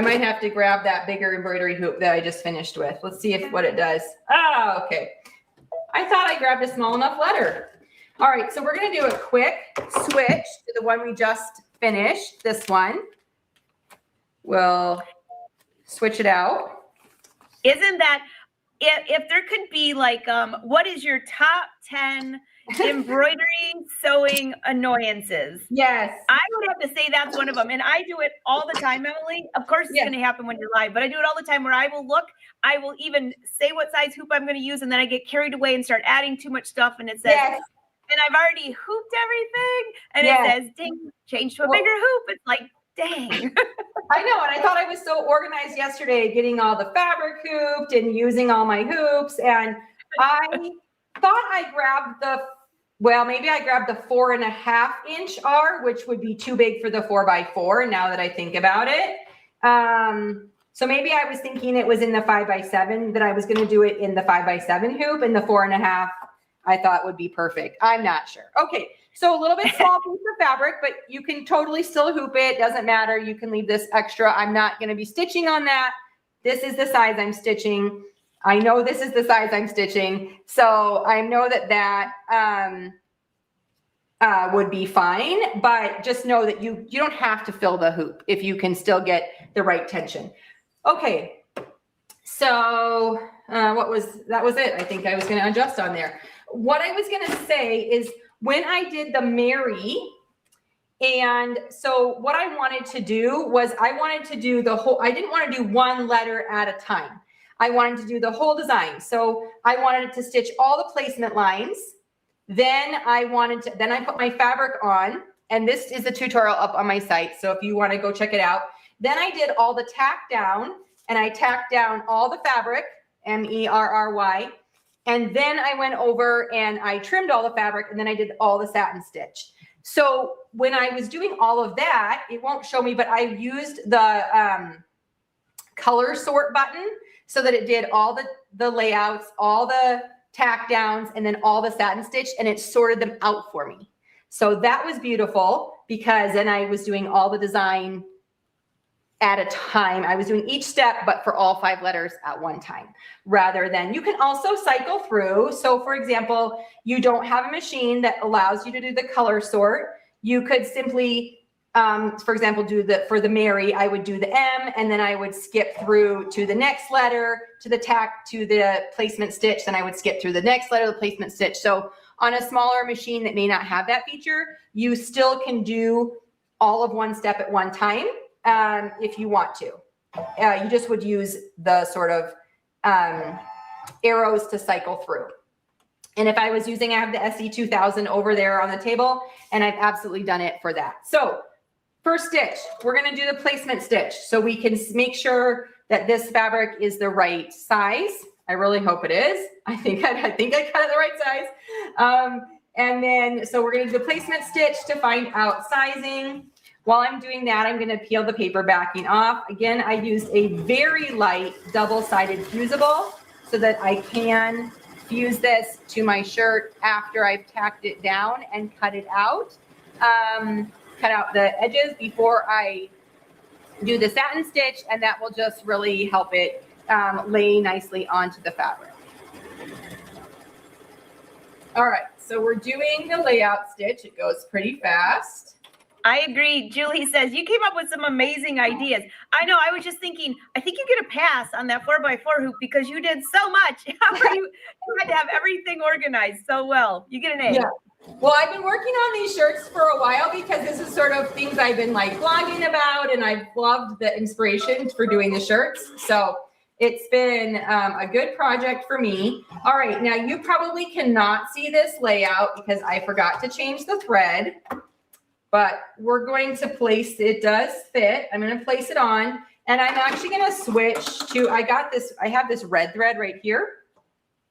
might have to grab that bigger embroidery hoop that I just finished with. Let's see what it does. Oh, okay. I thought I grabbed a small enough letter. All right, so we're going to do a quick switch to the one we just finished, this one. We'll switch it out. Isn't that, if there could be like, what is your top 10 embroidery sewing annoyances? Yes. I would have to say that's one of them. And I do it all the time, Emily. Of course, it's going to happen when you're live, but I do it all the time where I will even say what size hoop I'm going to use. And then I get carried away and start adding too much stuff. And it says, and I've already hooped everything. And it says, ding, change to a bigger hoop. It's like, dang. I know. And I thought I was so organized yesterday, getting all the fabric hooped and using all my hoops. And I thought I grabbed maybe I grabbed the 4.5 inch R, which would be too big for the 4x4. Now that I think about it. So maybe I was thinking it was in the 5x7, that I was going to do it in the 5x7 hoop, and the 4.5 I thought would be perfect. I'm not sure. Okay. So a little bit small piece of fabric, but you can totally still hoop it. Doesn't matter. You can leave this extra. I'm not going to be stitching on that. This is the size I'm stitching. I know this is the size I'm stitching. So I know that would be fine, but just know that you don't have to fill the hoop if you can still get the right tension. Okay. So that was it. I think I was going to adjust on there. What I was going to say is, when I did the Mary, and so what I wanted to do was I wanted to do the whole, I didn't want to do one letter at a time. I wanted to do the whole design. So I wanted to stitch all the placement lines. Then I put my fabric on, and this is a tutorial up on my site. So if you want to go check it out. Then I did all the tack down, and I tacked down all the fabric, MERRY. And then I went over and I trimmed all the fabric, and then I did all the satin stitch. So when I was doing all of that, it won't show me, but I used the color sort button so that it did all the layouts, all the tack downs, and then all the satin stitch, and it sorted them out for me. So that was beautiful, because then I was doing all the design at a time. I was doing each step, but for all 5 letters at one time, rather than, you can also cycle through. So for example, you don't have a machine that allows you to do the color sort. You could simply, for example, for the Mary, I would do the M, and then I would skip through to the next letter, to the tack, to the placement stitch. Then I would skip through the next letter, the placement stitch. So on a smaller machine that may not have that feature, you still can do all of one step at one time. If you want to, you just would use the sort of arrows to cycle through. And if I was using, I have the SE2000 over there on the table, and I've absolutely done it for that. So first stitch, we're going to do the placement stitch so we can make sure that this fabric is the right size. I really hope it is. I think I cut it the right size. And then, so we're going to do the placement stitch to find out sizing. While I'm doing that, I'm going to peel the paper backing off. Again, I used a very light double-sided fusible so that I can fuse this to my shirt after I've tacked it down and cut it out. Cut out the edges before I do the satin stitch, and that will just really help it lay nicely onto the fabric. All right, so we're doing the layout stitch. It goes pretty fast. I agree. Julie says, you came up with some amazing ideas. I know. I was just thinking, I think you get a pass on that 4x4 hoop because you did so much. You had to have everything organized so well. You get an A. Yeah. Well, I've been working on these shirts for a while because this is sort of things I've been like blogging about, and I've loved the inspiration for doing the shirts. So it's been a good project for me. All right. Now you probably cannot see this layout because I forgot to change the thread. But we're going to place, it does fit. I'm going to place it on, and I'm actually going to switch to, I have this red thread right here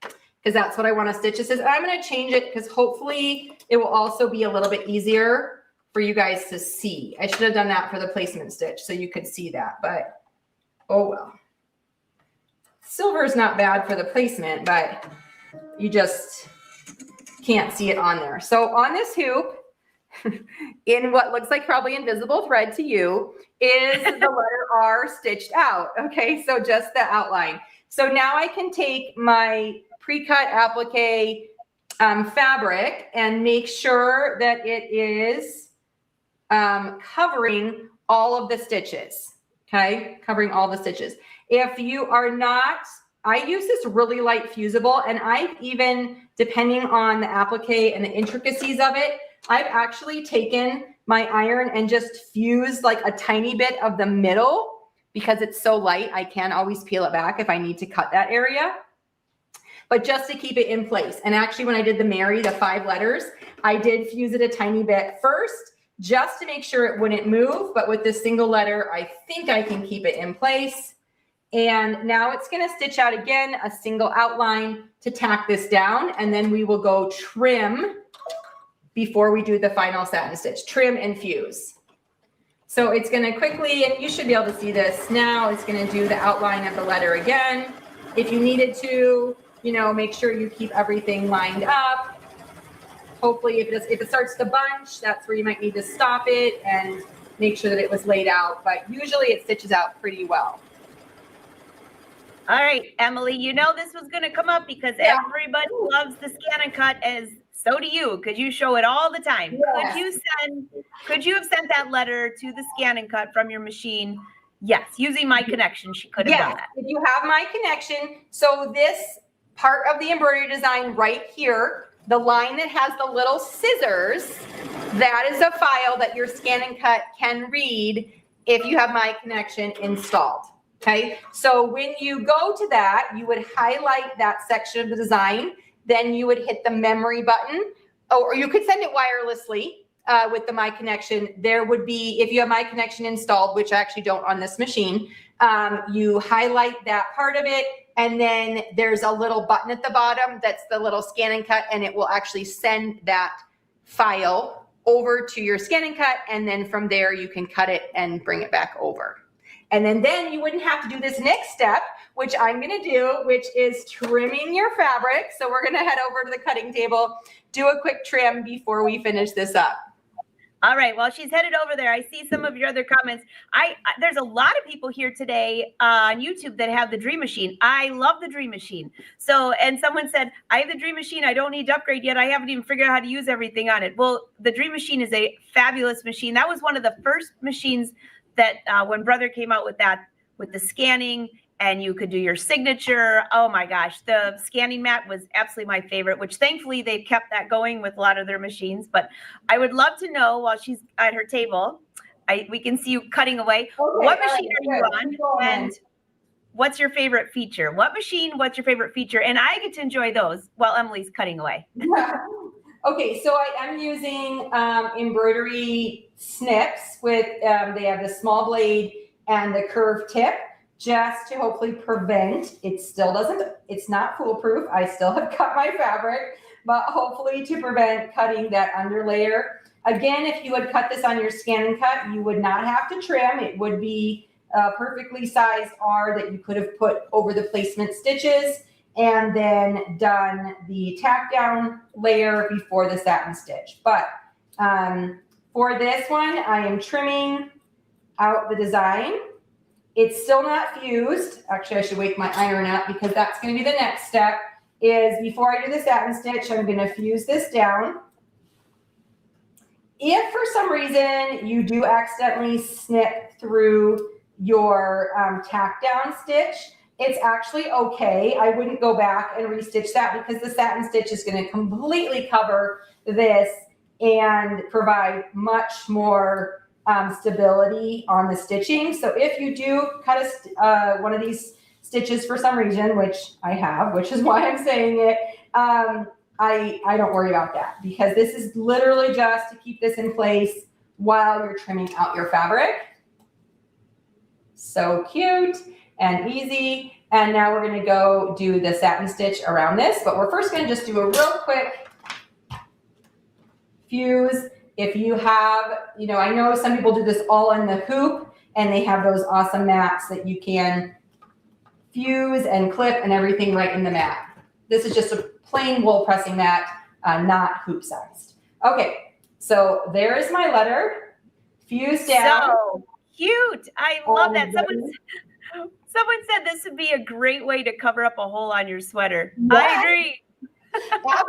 because that's what I want to stitch. This is, I'm going to change it because hopefully it will also be a little bit easier for you guys to see. I should have done that for the placement stitch so you could see that, but oh well. Silver is not bad for the placement, but you just can't see it on there. So on this hoop, in what looks like probably invisible thread to you, is the letter R stitched out. Okay, so just the outline. So now I can take my pre-cut applique fabric and make sure that it is covering all of the stitches. Okay, covering all the stitches. If you are not I use this really light fusible, and I've even, depending on the applique and the intricacies of it, I've actually taken my iron and just fused like a tiny bit of the middle because it's so light. I can always peel it back if I need to cut that area, but just to keep it in place. And actually when I did the Mary, the 5 letters, I did fuse it a tiny bit first just to make sure it wouldn't move. But with this single letter, I think I can keep it in place. And now it's going to stitch out again a single outline to tack this down, and then we will go trim before we do the final satin stitch, trim and fuse. So it's going to quickly, and you should be able to see this now, it's going to do the outline of the letter again. If you needed to, you know, make sure you keep everything lined up. Hopefully if it starts to bunch, that's where you might need to stop it and make sure that it was laid out, but usually it stitches out pretty well. All right, Emily, you know this was going to come up because everybody loves the scan and cut, as so do you, because you show it all the time. Yes. Could you have sent that letter to the scan and cut from your machine? Yes, using my connection, she could have done that. If you have my connection, so this part of the embroidery design right here, the line that has the little scissors, that is a file that your scan and cut can read if you have my connection installed. Okay, so when you go to that, you would highlight that section of the design, then you would hit the memory button, or you could send it wirelessly with the My Connection. There would be, if you have My Connection installed, which I actually don't on this machine, you highlight that part of it, and then there's a little button at the bottom that's the little scan and cut, and it will actually send that file over to your scan and cut, and then from there you can cut it and bring it back over. And then you wouldn't have to do this next step, which I'm going to do, which is trimming your fabric. So we're going to head over to the cutting table, do a quick trim before we finish this up. All right. Well, she's headed over there. I see some of your other comments. There's a lot of people here today on YouTube that have the Dream Machine. I love the Dream Machine. So, and someone said, I have the Dream Machine. I don't need to upgrade yet. I haven't even figured out how to use everything on it. Well, the Dream Machine is a fabulous machine. That was one of the first machines that when Brother came out with that, with the scanning, and you could do your signature. Oh my gosh, the scanning mat was absolutely my favorite, which thankfully they've kept that going with a lot of their machines. But I would love to know, while she's at her table, we can see you cutting away. Okay, what machine are you on? And what's your favorite feature? What machine, what's your favorite feature? And I get to enjoy those while Emily's cutting away. Okay, so I am using embroidery snips with, they have the small blade and the curved tip, just to hopefully prevent, it still doesn't, it's not foolproof. I still have cut my fabric, but hopefully to prevent cutting that under layer. Again, if you had cut this on your scan and cut, you would not have to trim. It would be a perfectly sized R that you could have put over the placement stitches and then done the tack down layer before the satin stitch. But for this one, I am trimming out the design. It's still not fused. Actually, I should wake my iron up because that's going to be the next step, is before I do the satin stitch, I'm going to fuse this down. If for some reason you do accidentally snip through your tack down stitch, it's actually okay. I wouldn't go back and restitch that because the satin stitch is going to completely cover this and provide much more stability on the stitching. So if you do cut one of these stitches for some reason, which I have, which is why I'm saying it, I don't worry about that because this is literally just to keep this in place while you're trimming out your fabric. So cute and easy. And now we're going to go do the satin stitch around this, but we're first going to just do a real quick fuse. If you have, you know, I know some people do this all in the hoop and they have those awesome mats that you can fuse and clip and everything right in the mat. This is just a plain wool pressing mat, not hoop sized. Okay, so there is my letter fused down. So cute. I love that. Someone said this would be a great way to cover up a hole on your sweater. Yes. I agree.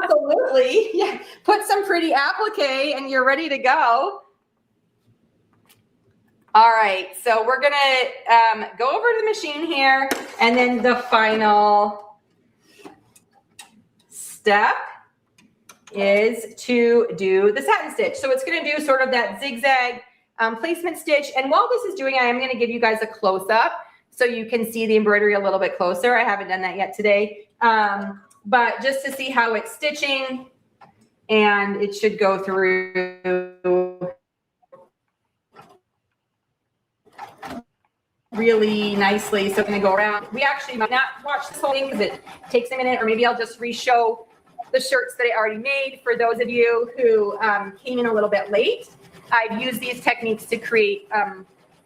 Absolutely. Yeah. Put some pretty applique and you're ready to go. All right, so we're gonna go over to the machine here, and then the final step is to do the satin stitch. So it's gonna do sort of that zigzag placement stitch. And while this is doing, I am gonna give you guys a close-up so you can see the embroidery a little bit closer. I haven't done that yet today, but just to see how it's stitching, and it should go through really nicely. So I'm gonna go around. We actually might not watch this whole thing because it takes a minute, or maybe I'll just re-show the shirts that I already made for those of you who came in a little bit late. I've used these techniques to create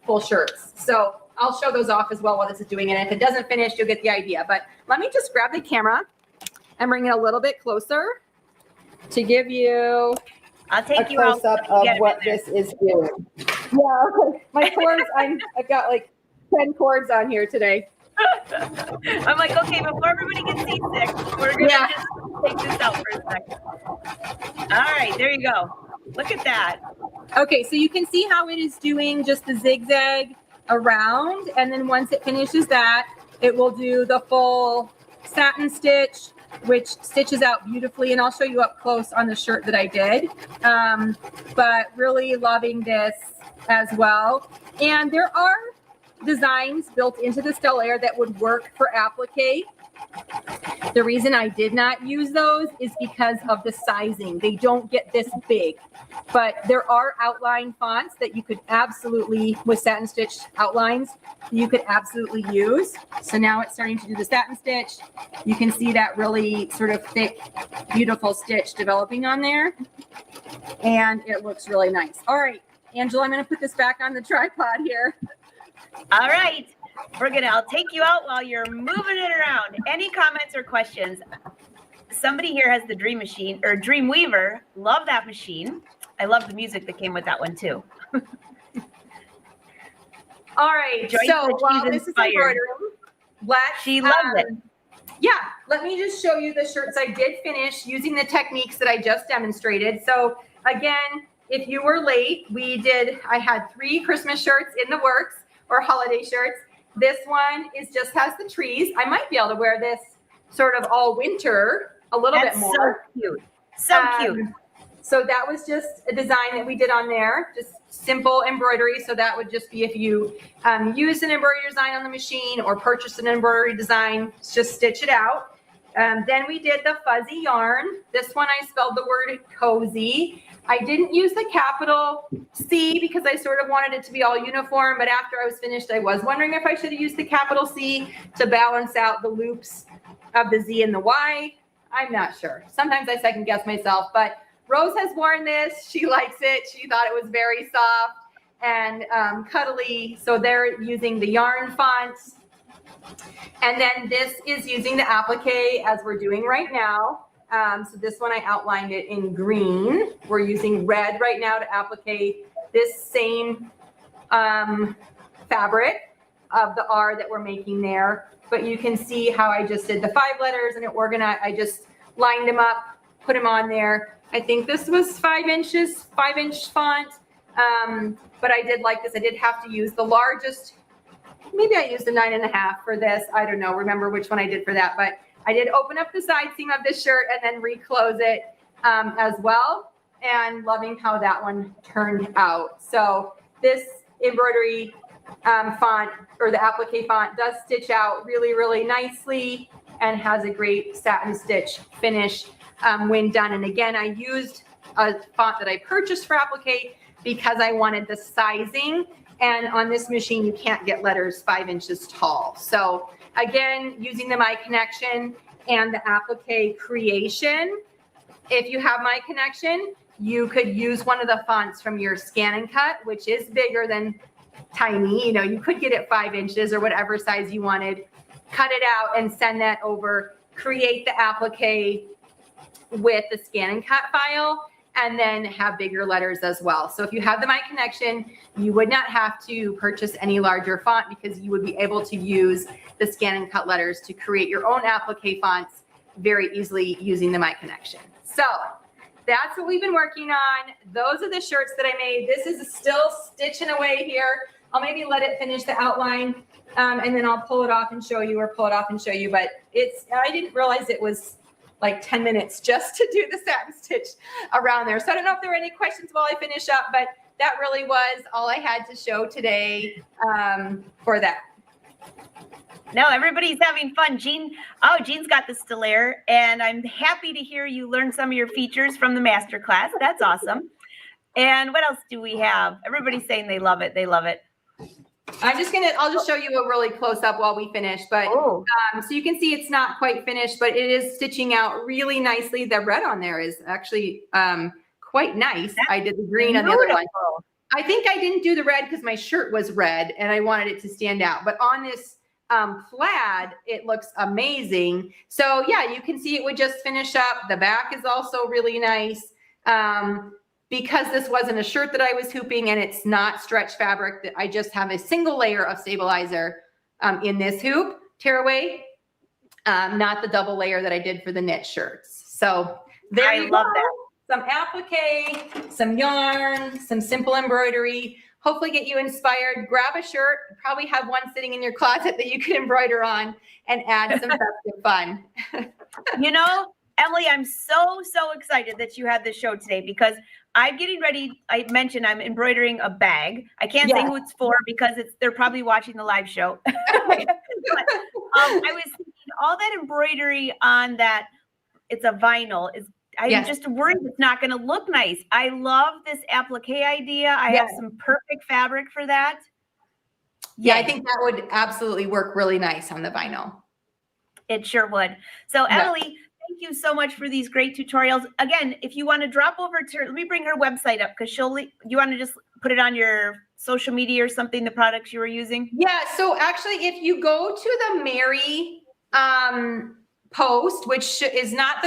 full shirts. So I'll show those off as well while this is doing it. And if it doesn't finish, you'll get the idea. But let me just grab the camera and bring it a little bit closer to give you I'll take you a out. close-up of what this is doing. Yeah, my cords, I've got like 10 cords on here today. I'm like, okay, before everybody gets seasick, we're gonna just take this out for a second. All right, there you go. Look at that. Okay, so you can see how it is doing just the zigzag around, and then once it finishes that, it will do the full satin stitch, which stitches out beautifully, and I'll show you up close on the shirt that I did. But really loving this as well. And there are designs built into the Stellare that would work for applique. The reason I did not use those is because of the sizing. They don't get this big, but there are outline fonts that you could absolutely, with satin stitch outlines, you could absolutely use. So now it's starting to do the satin stitch. You can see that really sort of thick, beautiful stitch developing on there. And it looks really nice. All right, Angela, I'm going to put this back on the tripod here. All right. I'll take you out while you're moving it around. Any comments or questions? Somebody here has the Dream Machine or Dream Weaver. Love that machine. I love the music that came with that one too. All right. Joyce So while this is embroidering, she loves it. Yeah, let me just show you the shirts I did finish using the techniques that I just demonstrated. So again, if you were late, I had 3 Christmas shirts in the works, or holiday shirts. This one just has the trees. I might be able to wear this sort of all winter a little bit more. So cute. So cute. So that was just a design that we did on there, just simple embroidery. So that would just be if you use an embroidery design on the machine or purchase an embroidery design, just stitch it out. Then we did the fuzzy yarn. This one I spelled the word cozy. I didn't use the capital C because I sort of wanted it to be all uniform, but after I was finished, I was wondering if I should have used the capital C to balance out the loops of the Z and the Y. I'm not sure. Sometimes I second guess myself, but Rose has worn this. She likes it. She thought it was very soft and cuddly. So they're using the yarn fonts. And then this is using the applique as we're doing right now. So this one I outlined it in green. We're using red right now to applique this same fabric of the R that we're making there. But you can see how I just did the 5 letters and it organized. I just lined them up, put them on there. I think this was 5 inches, 5-inch font. But I did like this. I did have to use the largest. Maybe I used a 9.5 for this. I don't know. Remember which one I did for that, but I did open up the side seam of this shirt and then reclose it as well. And loving how that one turned out. So this embroidery font, or the applique font, does stitch out really, really nicely and has a great satin stitch finish when done. And again, I used a font that I purchased for applique because I wanted the sizing. And on this machine, you can't get letters 5 inches tall. So again, using the My Connection and the applique creation. If you have My Connection, you could use one of the fonts from your Scan and Cut, which is bigger than tiny. You know, you could get it 5 inches or whatever size you wanted. Cut it out and send that over. Create the applique with the Scan and Cut file, and then have bigger letters as well. So if you have the My Connection, you would not have to purchase any larger font because you would be able to use the Scan and Cut letters to create your own applique fonts very easily using the My Connection. So that's what we've been working on. Those are the shirts that I made. This is still stitching away here. I'll maybe let it finish the outline, and then I'll pull it off and show you, or pull it off and show you. But I didn't realize it was like 10 minutes just to do the satin stitch around there. So I don't know if there are any questions while I finish up, but that really was all I had to show today for that. No, everybody's having fun. Jean's got the Stellaire, and I'm happy to hear you learn some of your features from the masterclass. That's awesome. And what else do we have? Everybody's saying they love it. They love it. I'll just show you a really close up while we finish, but so you can see it's not quite finished, but it is stitching out really nicely. The red on there is actually quite nice. I did the green on the other one. I think I didn't do the red because my shirt was red and I wanted it to stand out, but on this plaid, it looks amazing. So yeah, you can see it would just finish up. The back is also really nice. Because this wasn't a shirt that I was hooping and it's not stretch fabric, that I just have a single layer of stabilizer in this hoop tearaway, not the double layer that I did for the knit shirts. So there you go. Some applique, some yarn, some simple embroidery, hopefully get you inspired. Grab a shirt, probably have one sitting in your closet that you can embroider on and add some festive fun. You know, Emily, I'm so excited that you had this show today because I'm getting ready. I mentioned I'm embroidering a bag. I can't say who it's for because they're probably watching the live show. But, I was thinking all that embroidery on that, it's a vinyl, I'm just worried it's not going to look nice. I love this applique idea. I have some perfect fabric for that. Yeah, I think that would absolutely work really nice on the vinyl. It sure would. So Emily, thank you so much for these great tutorials. Again, if you want to drop over to her, let me bring her website up because you want to just put it on your social media or something, the products you were using? Yeah, so actually if you go to the Mary post, which is not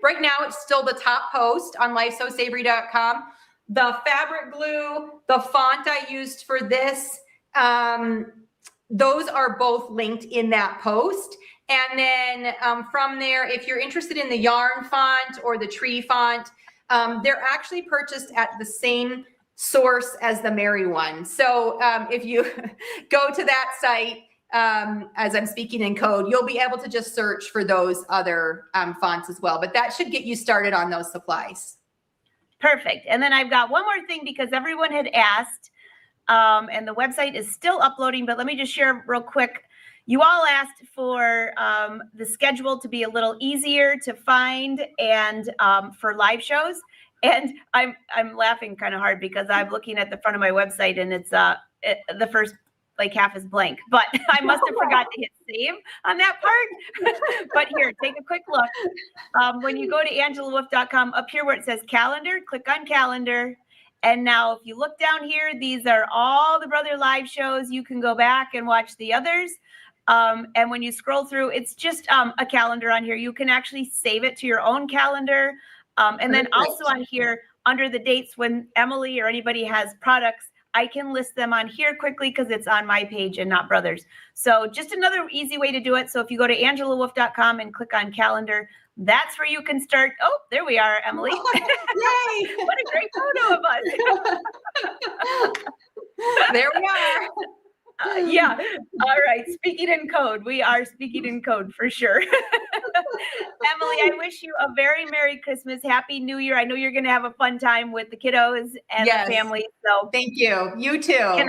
right now it's still the top post on lifesosavory.com. The fabric glue, the font I used for this, those are both linked in that post. And then from there, if you're interested in the yarn font or the tree font, they're actually purchased at the same source as the Mary one. So if you go to that site, as I'm speaking in code, you'll be able to just search for those other fonts as well. But that should get you started on those supplies. Perfect. And then I've got one more thing because everyone had asked, and the website is still uploading, but let me just share real quick. You all asked for the schedule to be a little easier to find and for live shows. And I'm laughing kind of hard because I'm looking at the front of my website and it's the first like half is blank, but I must have forgot to hit save on that part. But here, take a quick look. When you go to angelawolf.com, up here where it says calendar, click on calendar. And now if you look down here, these are all the Brother live shows. You can go back and watch the others. And when you scroll through, it's just a calendar on here. You can actually save it to your own calendar. And then also on here, under the dates when Emily or anybody has products, I can list them on here quickly because it's on my page and not Brother's. So just another easy way to do it. So if you go to angelawolf.com and click on calendar, that's where you can start. Oh, there we are, Emily. Yay! What a great photo of us. There we are. Yeah. All right. Speaking in code. We are speaking in code for sure. Emily, I wish you a very Merry Christmas. Happy New Year. I know you're going to have a fun time with the kiddos and the family. So thank you. You too.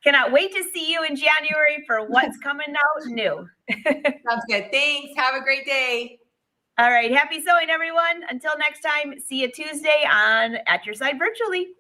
Cannot wait to see you in January for what's coming out new. Sounds good. Thanks. Have a great day. All right. Happy sewing, everyone. Until next time, see you Tuesday on At Your Side Virtually.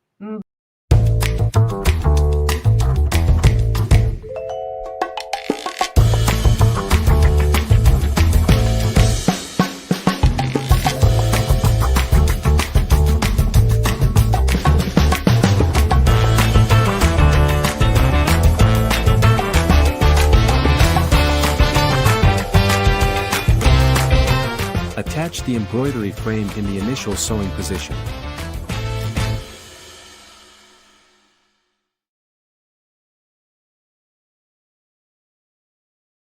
Attach the embroidery frame in the initial sewing position.